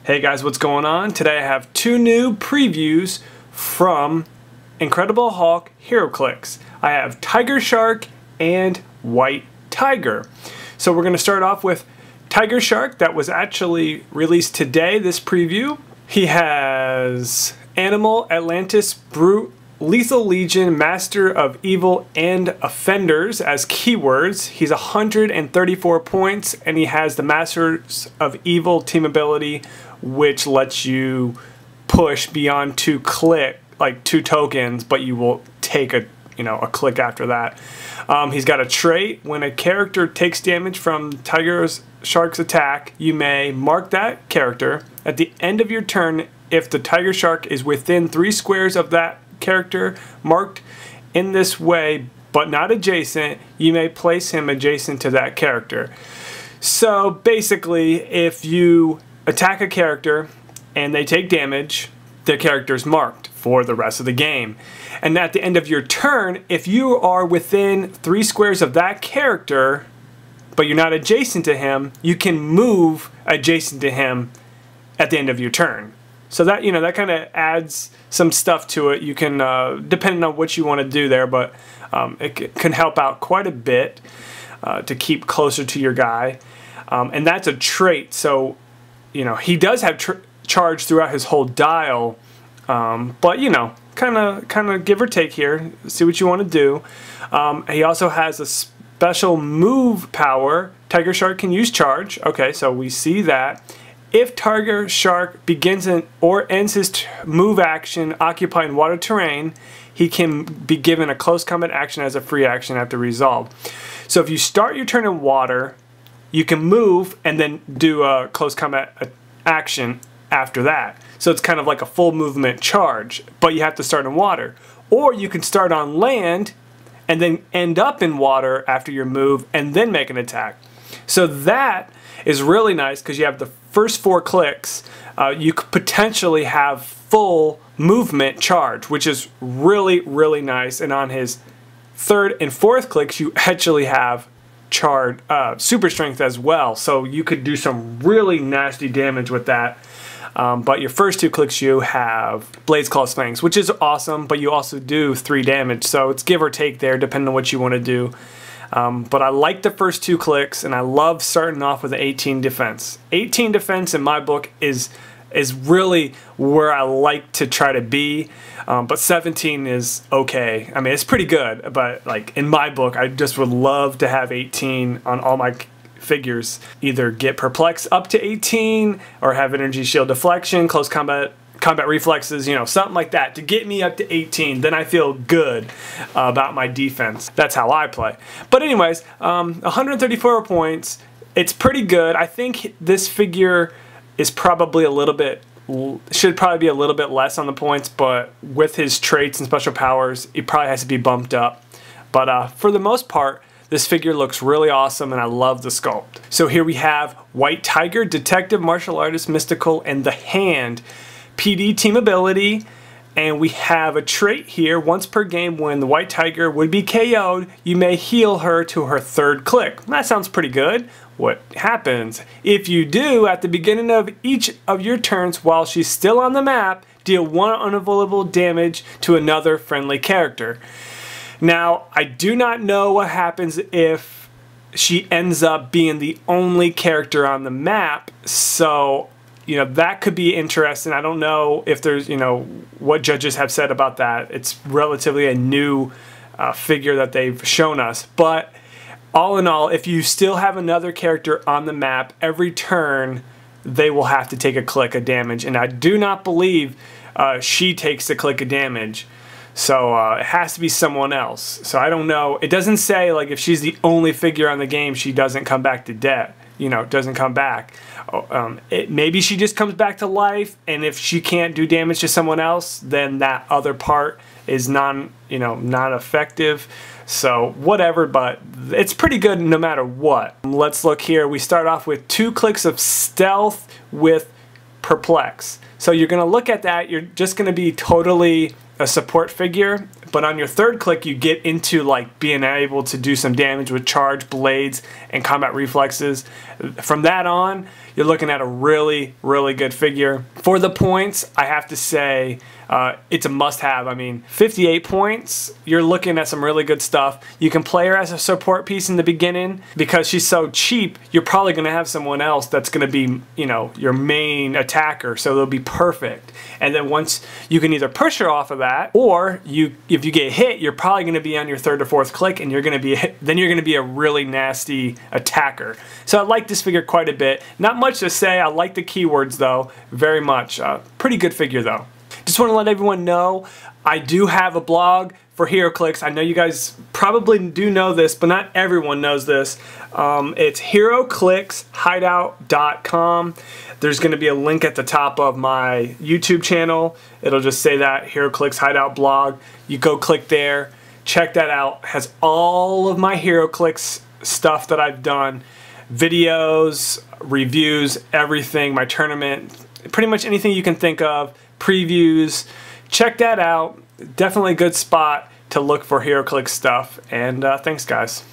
Hey guys, what's going on? Today I have two new previews from Incredible Hulk Heroclix. I have Tiger Shark and White Tiger. So we're going to start off with Tiger Shark that was actually released today, this preview. He has Animal, Atlantis, Brute, Lethal Legion, Master of Evil, and Offenders as keywords. He's 134 points, and he has the Masters of Evil team ability, which lets you push beyond two tokens, but you will take a click after that. He's got a trait. When a character takes damage from Tiger Shark's attack, you may mark that character. At the end of your turn, if the Tiger Shark is within 3 squares of that character marked in this way but not adjacent, you may place him adjacent to that character. So basically, if you attack a character and they take damage, their character is marked for the rest of the game. And at the end of your turn, if you are within 3 squares of that character but you're not adjacent to him, you can move adjacent to him at the end of your turn. So that, that kind of adds some stuff to it. You can, depending on what you want to do there, but it can help out quite a bit to keep closer to your guy. And that's a trait, so, he does have charge throughout his whole dial, but, kind of give or take here. See what you want to do. He also has a special move power. Tiger Shark can use charge. Okay, so we see that. If Tiger Shark begins or ends his move action occupying water terrain, he can be given a close combat action as a free action after resolve. So if you start your turn in water, you can move and then do a close combat action after that. So it's kind of like a full movement charge, but you have to start in water. Or you can start on land and then end up in water after your move and then make an attack. So that is really nice because you have the first 4 clicks. You could potentially have full movement charge, which is really, really nice. And on his 3rd and 4th clicks, you actually have charge, super strength as well. So you could do some really nasty damage with that. But your first 2 clicks you have Blaze Claw Fangs, which is awesome, but you also do 3 damage. So it's give or take there, depending on what you want to do. But I like the first 2 clicks, and I love starting off with an 18 defense. 18 defense in my book is really where I like to try to be, but 17 is okay. I mean, it's pretty good, but like in my book, I just would love to have 18 on all my figures. Either get Perplex up to 18, or have Energy Shield Deflection, Close Combat Reflexes, something like that to get me up to 18. Then I feel good about my defense. That's how I play. But anyways, 134 points. It's pretty good. I think this figure is probably should probably be a little bit less on the points, but with his traits and special powers, it probably has to be bumped up. But for the most part, this figure looks really awesome, and I love the sculpt. So here we have White Tiger, Detective, Martial Artist, Mystical, and the Hand. PD team ability, and we have a trait here. Once per game, when the White Tiger would be KO'd, you may heal her to her 3rd click. That sounds pretty good. What happens? If you do, at the beginning of each of your turns while she's still on the map, deal 1 unavoidable damage to another friendly character. Now, I do not know what happens if she ends up being the only character on the map, so that could be interesting. I don't know if there's, what judges have said about that. It's relatively a new figure that they've shown us. But all in all, if you still have another character on the map, every turn they will have to take a click of damage. And I do not believe she takes a click of damage. So it has to be someone else. So I don't know. It doesn't say like if she's the only figure on the game, she doesn't come back to death. Doesn't come back. Maybe she just comes back to life, and if she can't do damage to someone else, then that other part is not effective. So whatever, but it's pretty good no matter what. Let's look here. We start off with 2 clicks of Stealth with Perplex. So you're going to look at that. You're just going to be totally a support figure, but on your third click you get into like being able to do some damage with charge, blades, and combat reflexes. From that on, you're looking at a really, really good figure. For the points, I have to say it's a must-have. I mean, 58 points, you're looking at some really good stuff. You can play her as a support piece in the beginning. Because she's so cheap, you're probably going to have someone else that's going to be, you know, your main attacker, so they'll be perfect. And then once you can either push her off of that, or if you get hit, you're probably going to be on your third or fourth click, and you're going to be then you're going to be a really nasty attacker. So I like this figure quite a bit. Not much to say. I like the keywords though, very much. Pretty good figure though. Just want to let everyone know I do have a blog for Heroclix. I know you guys probably do know this, but not everyone knows this. It's heroclixhideout.com. There's going to be a link at the top of my YouTube channel. It'll just say that, Heroclix Hideout blog. You go click there, check that out. It has all of my Heroclix stuff that I've done. Videos, reviews, everything, my tournament, pretty much anything you can think of, previews. Check that out. Definitely a good spot to look for Heroclix stuff. And thanks, guys.